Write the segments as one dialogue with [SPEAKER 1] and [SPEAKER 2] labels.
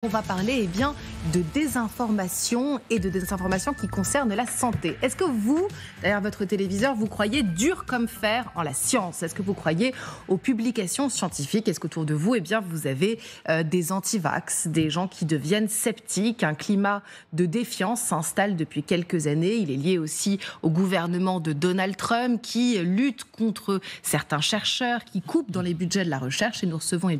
[SPEAKER 1] On va parler de désinformation et de désinformation qui concerne la santé. Est-ce que vous, derrière votre téléviseur, vous croyez dur comme fer en la science? Est-ce que vous croyez aux publications scientifiques? Est-ce qu'autour de vous, vous avez des anti-vax, des gens qui deviennent sceptiques? Un climat de défiance s'installe depuis quelques années. Il est lié aussi au gouvernement de Donald Trump qui lutte contre certains chercheurs, qui coupe dans les budgets de la recherche. Et nous recevons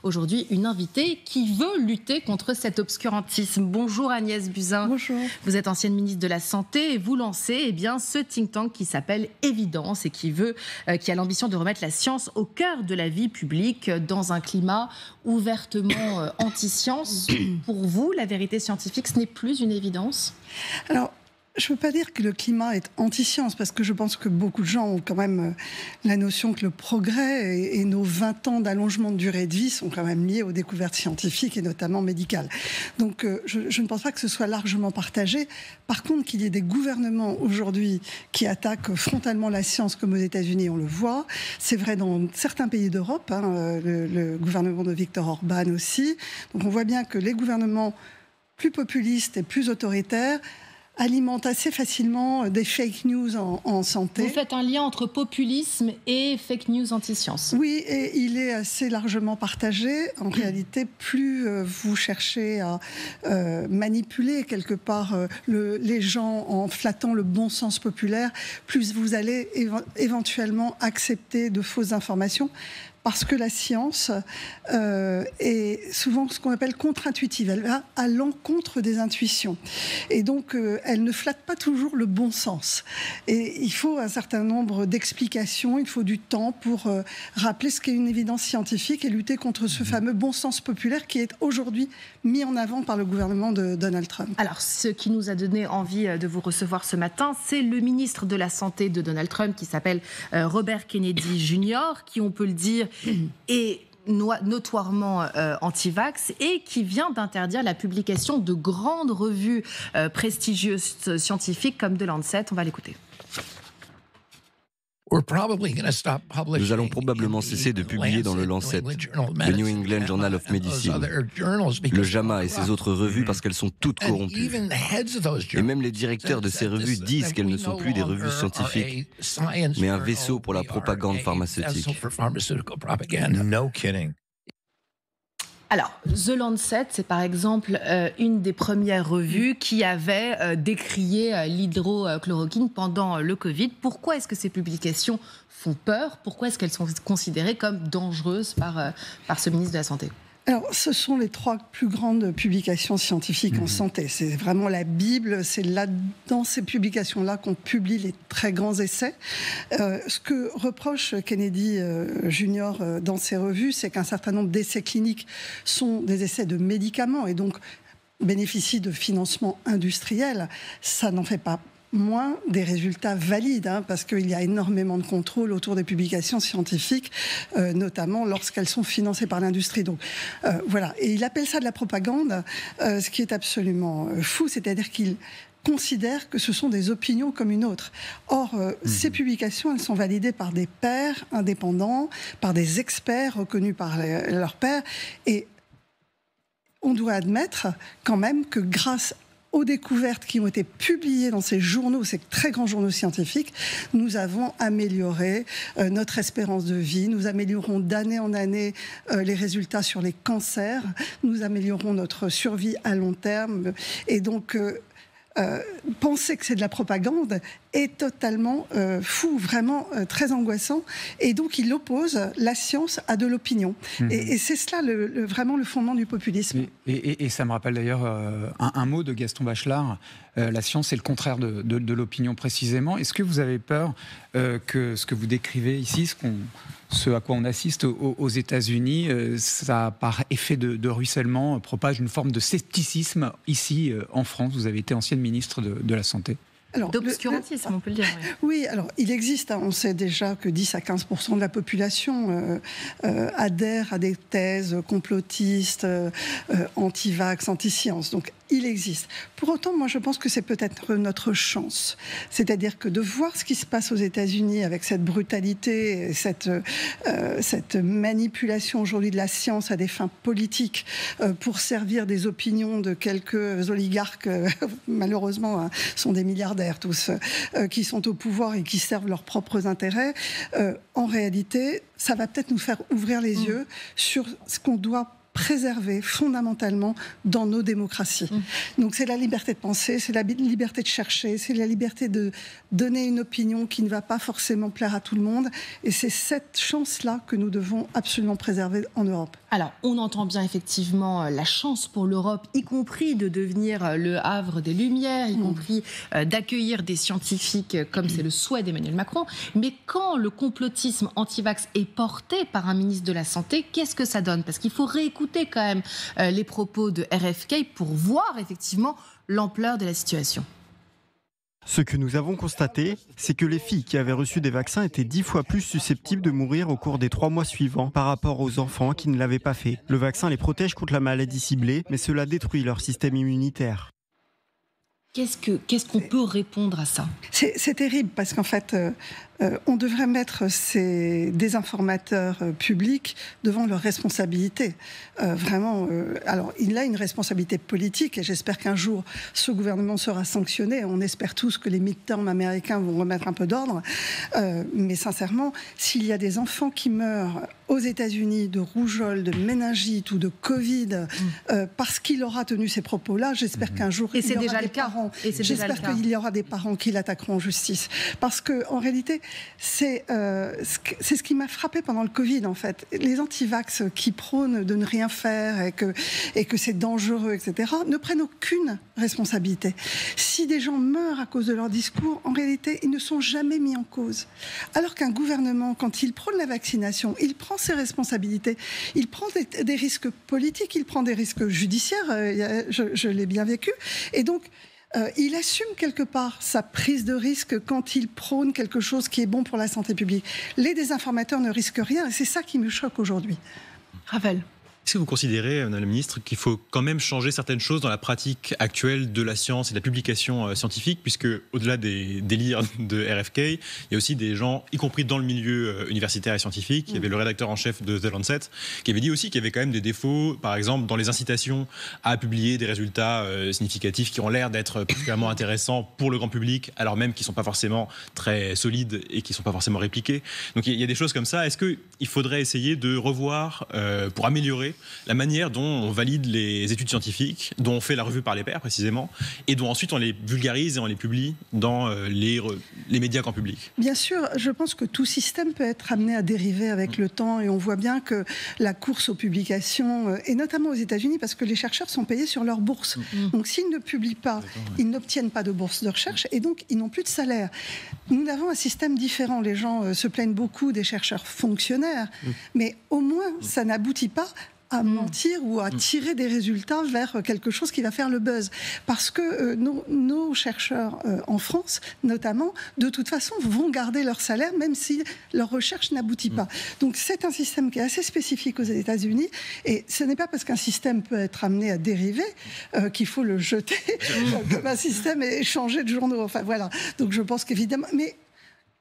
[SPEAKER 1] aujourd'hui une invitée qui veut lutter contre cet obscurantisme. Bonjour Agnès Buzyn.
[SPEAKER 2] Bonjour.
[SPEAKER 1] Vous êtes ancienne ministre de la Santé et vous lancez ce think tank qui s'appelle Évidence et qui a l'ambition de remettre la science au cœur de la vie publique dans un climat ouvertement anti-science. Pour vous, la vérité scientifique, ce n'est plus une évidence?
[SPEAKER 2] Alors, je ne veux pas dire que le climat est anti-science, parce que je pense que beaucoup de gens ont quand même la notion que le progrès et nos 20 ans d'allongement de durée de vie sont quand même liés aux découvertes scientifiques et notamment médicales. Donc je ne pense pas que ce soit largement partagé. Par contre, qu'il y ait des gouvernements aujourd'hui qui attaquent frontalement la science, comme aux États-Unis, on le voit. C'est vrai dans certains pays d'Europe, le gouvernement de Viktor Orban aussi. Donc on voit bien que les gouvernements plus populistes et plus autoritaires alimente assez facilement des fake news en santé.
[SPEAKER 1] Vous faites un lien entre populisme et fake news anti-science.
[SPEAKER 2] Oui, et il est assez largement partagé. En réalité, plus vous cherchez à manipuler quelque part les gens en flattant le bon sens populaire, plus vous allez éventuellement accepter de fausses informations. Parce que la science est souvent ce qu'on appelle contre-intuitive. Elle va à l'encontre des intuitions. Et donc, elle ne flatte pas toujours le bon sens. Et il faut un certain nombre d'explications, il faut du temps pour rappeler ce qu'est une évidence scientifique et lutter contre ce fameux bon sens populaire qui est aujourd'hui mis en avant par le gouvernement de Donald Trump.
[SPEAKER 1] Alors, ce qui nous a donné envie de vous recevoir ce matin, c'est le ministre de la Santé de Donald Trump qui s'appelle Robert Kennedy Jr., qui, on peut le dire, est notoirement anti-vax et qui vient d'interdire la publication de grandes revues prestigieuses scientifiques comme The Lancet. On va l'écouter.
[SPEAKER 3] Nous allons probablement cesser de publier dans le Lancet, le New England Journal of Medicine, le JAMA et ces autres revues parce qu'elles sont toutes corrompues. Et même les directeurs de ces revues disent qu'elles ne sont plus des revues scientifiques, mais un vaisseau pour la propagande pharmaceutique.
[SPEAKER 1] Alors, The Lancet, c'est par exemple une des premières revues qui avait décrié l'hydroxychloroquine pendant le Covid. Pourquoi est-ce que ces publications font peur? Pourquoi est-ce qu'elles sont considérées comme dangereuses par ce ministre de la Santé?
[SPEAKER 2] Alors, ce sont les 3 plus grandes publications scientifiques en santé. C'est vraiment la Bible. C'est là, dans ces publications-là qu'on publie les très grands essais. Ce que reproche Kennedy Jr. Dans ses revues, c'est qu'un certain nombre d'essais cliniques sont des essais de médicaments et donc bénéficient de financement industriel. Ça n'en fait pas moins des résultats valides, parce qu'il y a énormément de contrôle autour des publications scientifiques, notamment lorsqu'elles sont financées par l'industrie. Donc voilà, et il appelle ça de la propagande, ce qui est absolument fou, c'est-à-dire qu'il considère que ce sont des opinions comme une autre. Or, ces publications, elles sont validées par des pairs indépendants, par des experts reconnus par leurs pairs, et on doit admettre quand même que grâce aux découvertes qui ont été publiées dans ces journaux, ces très grands journaux scientifiques, nous avons amélioré notre espérance de vie, nous améliorons d'année en année les résultats sur les cancers, nous améliorons notre survie à long terme. Et donc, penser que c'est de la propagande est totalement fou, vraiment très angoissant. Et donc, il oppose la science à de l'opinion. Et c'est cela vraiment le fondement du populisme.
[SPEAKER 4] Et ça me rappelle d'ailleurs un mot de Gaston Bachelard. La science, c'est le contraire de l'opinion précisément. Est-ce que vous avez peur que ce que vous décrivez ici, ce à quoi on assiste aux États-Unis, ça, par effet de ruissellement, propage une forme de scepticisme ici en France? Vous avez été ancienne ministre de la Santé.
[SPEAKER 1] d'obscurantisme, on peut le dire.
[SPEAKER 2] Oui, alors il existe, on sait déjà que 10 à 15% de la population adhère à des thèses complotistes, anti-vax, anti-science. Donc il existe. Pour autant, moi je pense que c'est peut-être notre chance. C'est-à-dire que de voir ce qui se passe aux États-Unis avec cette brutalité, cette manipulation aujourd'hui de la science à des fins politiques pour servir des opinions de quelques oligarques, malheureusement, hein, sont des milliardaires tous, qui sont au pouvoir et qui servent leurs propres intérêts, en réalité, ça va peut-être nous faire ouvrir les yeux sur ce qu'on doit préserver fondamentalement dans nos démocraties. Donc c'est la liberté de penser, c'est la liberté de chercher, c'est la liberté de donner une opinion qui ne va pas forcément plaire à tout le monde. Et c'est cette chance-là que nous devons absolument préserver en Europe.
[SPEAKER 1] Alors, on entend bien effectivement la chance pour l'Europe, y compris de devenir le havre des Lumières, y compris d'accueillir des scientifiques comme c'est le souhait d'Emmanuel Macron. Mais quand le complotisme anti-vax est porté par un ministre de la Santé, qu'est-ce que ça donne? Parce qu'il faut réécouter quand même les propos de RFK pour voir effectivement l'ampleur de la situation.
[SPEAKER 5] Ce que nous avons constaté, c'est que les filles qui avaient reçu des vaccins étaient 10 fois plus susceptibles de mourir au cours des 3 mois suivants par rapport aux enfants qui ne l'avaient pas fait. Le vaccin les protège contre la maladie ciblée, mais cela détruit leur système immunitaire.
[SPEAKER 1] Qu'est-ce qu'on peut répondre à ça?
[SPEAKER 2] C'est terrible parce qu'en fait, on devrait mettre ces désinformateurs publics devant leurs responsabilités. Vraiment, alors il a une responsabilité politique et j'espère qu'un jour ce gouvernement sera sanctionné. On espère tous que les midterms américains vont remettre un peu d'ordre. Mais sincèrement, s'il y a des enfants qui meurent aux États-Unis de rougeole, de méningite ou de Covid parce qu'il aura tenu ces propos-là, j'espère qu'un jour il y aura des parents. J'espère qu'il y aura des parents qui l'attaqueront en justice. Parce qu'en réalité, c'est ce qui m'a frappé pendant le Covid, en fait. Les anti-vax qui prônent de ne rien faire et que c'est dangereux, etc., ne prennent aucune responsabilité. Si des gens meurent à cause de leur discours, en réalité, ils ne sont jamais mis en cause. Alors qu'un gouvernement, quand il prône la vaccination, il prend ses responsabilités, il prend des risques politiques, il prend des risques judiciaires, je l'ai bien vécu, et donc il assume quelque part sa prise de risque quand il prône quelque chose qui est bon pour la santé publique. Les désinformateurs ne risquent rien et c'est ça qui me choque aujourd'hui.
[SPEAKER 1] Raphaël.
[SPEAKER 6] Est-ce que vous considérez, Madame la Ministre, qu'il faut quand même changer certaines choses dans la pratique actuelle de la science et de la publication scientifique, puisque au-delà des délires de RFK, il y a aussi des gens, y compris dans le milieu universitaire et scientifique, il y avait le rédacteur en chef de The Lancet, qui avait dit aussi qu'il y avait quand même des défauts, par exemple, dans les incitations à publier des résultats significatifs qui ont l'air d'être particulièrement intéressants pour le grand public, alors même qu'ils ne sont pas forcément très solides et qui ne sont pas forcément répliqués. Donc il y a des choses comme ça. Est-ce qu'il faudrait essayer de revoir, pour améliorer la manière dont on valide les études scientifiques, dont on fait la revue par les pairs précisément, et dont ensuite on les vulgarise et on les publie dans les médias grand public?
[SPEAKER 2] Bien sûr, je pense que tout système peut être amené à dériver avec le temps, et on voit bien que la course aux publications, et notamment aux États-Unis, parce que les chercheurs sont payés sur leur bourse. Donc s'ils ne publient pas, ils n'obtiennent pas de bourse de recherche, et donc ils n'ont plus de salaire. Nous avons un système différent. Les gens se plaignent beaucoup des chercheurs fonctionnaires, mais au moins ça n'aboutit pas à mentir ou à tirer des résultats vers quelque chose qui va faire le buzz. Parce que nos chercheurs en France, notamment, de toute façon, vont garder leur salaire même si leur recherche n'aboutit pas. Donc c'est un système qui est assez spécifique aux États-Unis, et ce n'est pas parce qu'un système peut être amené à dériver qu'il faut le jeter comme un système et changer de journaux. Enfin voilà. Donc je pense qu'évidemment... Mais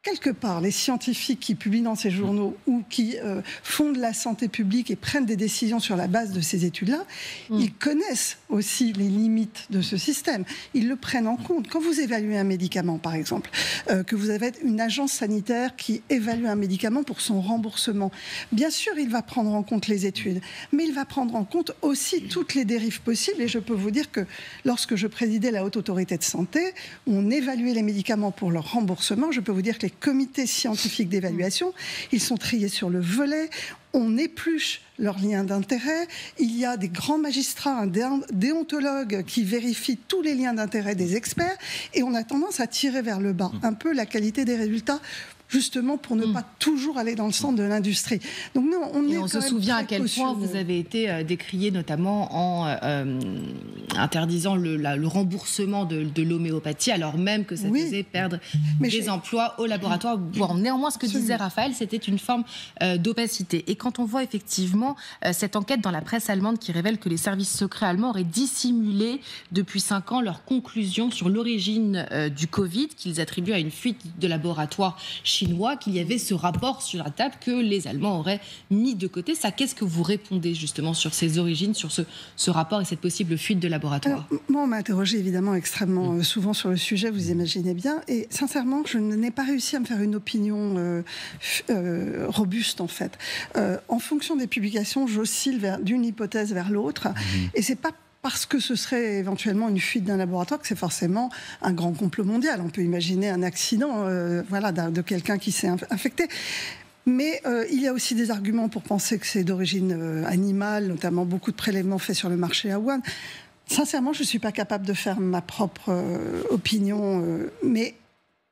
[SPEAKER 2] quelque part, les scientifiques qui publient dans ces journaux ou qui font de la santé publique et prennent des décisions sur la base de ces études-là, ils connaissent aussi les limites de ce système. Ils le prennent en compte. Quand vous évaluez un médicament, par exemple, que vous avez une agence sanitaire qui évalue un médicament pour son remboursement, bien sûr, il va prendre en compte les études, mais il va prendre en compte aussi toutes les dérives possibles. Et je peux vous dire que lorsque je présidais la Haute Autorité de Santé, on évaluait les médicaments pour leur remboursement. Je peux vous dire que les comités scientifiques d'évaluation, ils sont triés sur le volet, on épluche leurs liens d'intérêt, il y a des grands magistrats, un déontologue qui vérifie tous les liens d'intérêt des experts, et on a tendance à tirer vers le bas un peu la qualité des résultats, justement pour ne pas toujours aller dans le sens de l'industrie. Donc nous, on se
[SPEAKER 1] souvient à quel point vous avez été décrié notamment interdisant le remboursement de l'homéopathie, alors même que ça faisait perdre des emplois au laboratoire. Bon, néanmoins, ce que disait Raphaël, c'était une forme d'opacité. Et quand on voit effectivement cette enquête dans la presse allemande qui révèle que les services secrets allemands auraient dissimulé depuis 5 ans leurs conclusions sur l'origine du Covid, qu'ils attribuent à une fuite de laboratoire chinois, qu'il y avait ce rapport sur la table que les Allemands auraient mis de côté. Ça, qu'est-ce que vous répondez justement sur ces origines, sur ce rapport et cette possible fuite de laboratoire?
[SPEAKER 2] Moi, on m'a interrogé évidemment extrêmement souvent sur le sujet, vous imaginez bien, et sincèrement, je n'ai pas réussi à me faire une opinion robuste en fait. En fonction des publications, j'oscille d'une hypothèse vers l'autre, et c'est pas parce que ce serait éventuellement une fuite d'un laboratoire que c'est forcément un grand complot mondial. On peut imaginer un accident de quelqu'un qui s'est infecté. Mais il y a aussi des arguments pour penser que c'est d'origine animale, notamment beaucoup de prélèvements faits sur le marché à Wuhan. Sincèrement, je ne suis pas capable de faire ma propre opinion. Mais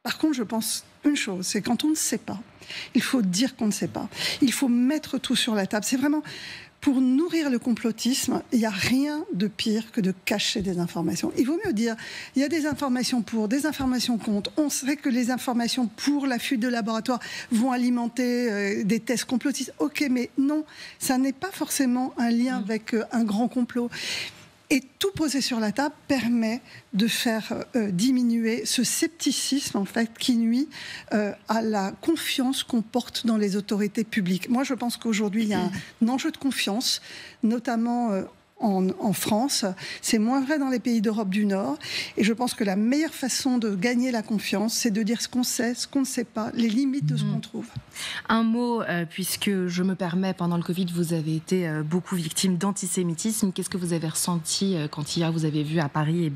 [SPEAKER 2] par contre, je pense une chose, c'est quand on ne sait pas, il faut dire qu'on ne sait pas. Il faut mettre tout sur la table. C'est vraiment... Pour nourrir le complotisme, il n'y a rien de pire que de cacher des informations. Il vaut mieux dire, il y a des informations pour, des informations contre. On sait que les informations pour la fuite de laboratoire vont alimenter des tests complotistes. Ok, mais non, ça n'est pas forcément un lien avec un grand complot. Et tout poser sur la table permet de faire diminuer ce scepticisme en fait qui nuit à la confiance qu'on porte dans les autorités publiques. Moi, je pense qu'aujourd'hui, il y a un enjeu de confiance, notamment en France. C'est moins vrai dans les pays d'Europe du Nord. Et je pense que la meilleure façon de gagner la confiance, c'est de dire ce qu'on sait, ce qu'on ne sait pas, les limites de ce qu'on trouve.
[SPEAKER 1] Un mot, puisque je me permets, pendant le Covid, vous avez été beaucoup victime d'antisémitisme. Qu'est-ce que vous avez ressenti quand hier vous avez vu à Paris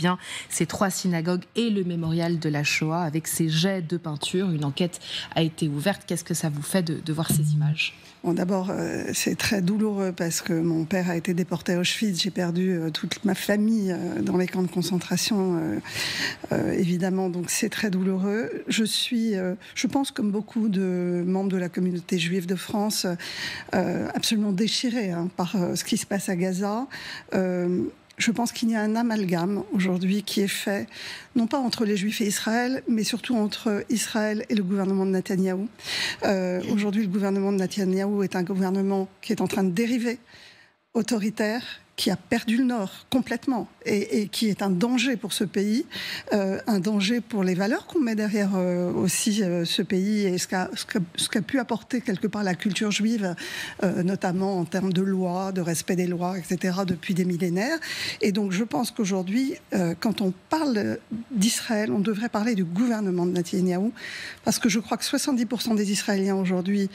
[SPEAKER 1] ces 3 synagogues et le mémorial de la Shoah avec ces jets de peinture? Une enquête a été ouverte. Qu'est-ce que ça vous fait de voir ces images?
[SPEAKER 2] Bon, d'abord, c'est très douloureux parce que mon père a été déporté à Auschwitz. J'ai perdu toute ma famille dans les camps de concentration, évidemment. Donc, c'est très douloureux. Je pense, comme beaucoup de membres de la communauté juive de France, absolument déchirée par ce qui se passe à Gaza. Je pense qu'il y a un amalgame aujourd'hui qui est fait, non pas entre les Juifs et Israël, mais surtout entre Israël et le gouvernement de Netanyahou. Aujourd'hui, le gouvernement de Netanyahou est un gouvernement qui est en train de dériver, autoritaire, qui a perdu le Nord complètement et qui est un danger pour ce pays, un danger pour les valeurs qu'on met derrière aussi ce pays et ce qu'a pu apporter quelque part la culture juive, notamment en termes de lois, de respect des lois, etc., depuis des millénaires. Et donc je pense qu'aujourd'hui, quand on parle d'Israël, on devrait parler du gouvernement de Netanyahou, parce que je crois que 70% des Israéliens aujourd'hui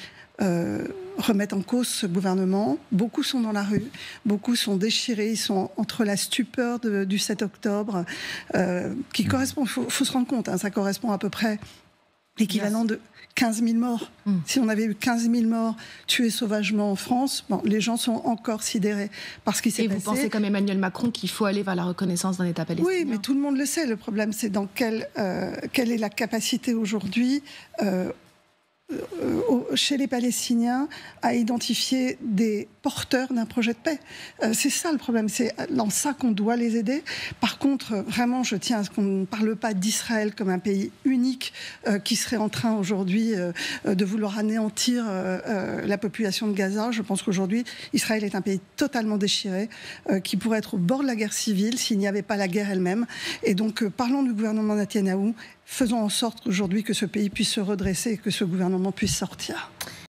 [SPEAKER 2] remettent en cause ce gouvernement. Beaucoup sont dans la rue, beaucoup sont déchirés, ils sont entre la stupeur du 7 octobre, qui correspond, il faut se rendre compte, ça correspond à peu près l'équivalent de 15 000 morts. Si on avait eu 15 000 morts tués sauvagement en France, les gens sont encore sidérés par ce qui s'est passé.
[SPEAKER 1] Et vous pensez comme Emmanuel Macron qu'il faut aller vers la reconnaissance d'un État palestinien?
[SPEAKER 2] Oui, mais tout le monde le sait. Le problème, c'est dans quelle est la capacité aujourd'hui chez les Palestiniens à identifier des porteurs d'un projet de paix. C'est ça le problème, c'est dans ça qu'on doit les aider. Par contre, vraiment, je tiens à ce qu'on ne parle pas d'Israël comme un pays unique qui serait en train aujourd'hui de vouloir anéantir la population de Gaza. Je pense qu'aujourd'hui, Israël est un pays totalement déchiré, qui pourrait être au bord de la guerre civile s'il n'y avait pas la guerre elle-même. Et donc, parlons du gouvernement Netanyahou. Faisons en sorte aujourd'hui que ce pays puisse se redresser et que ce gouvernement puisse sortir.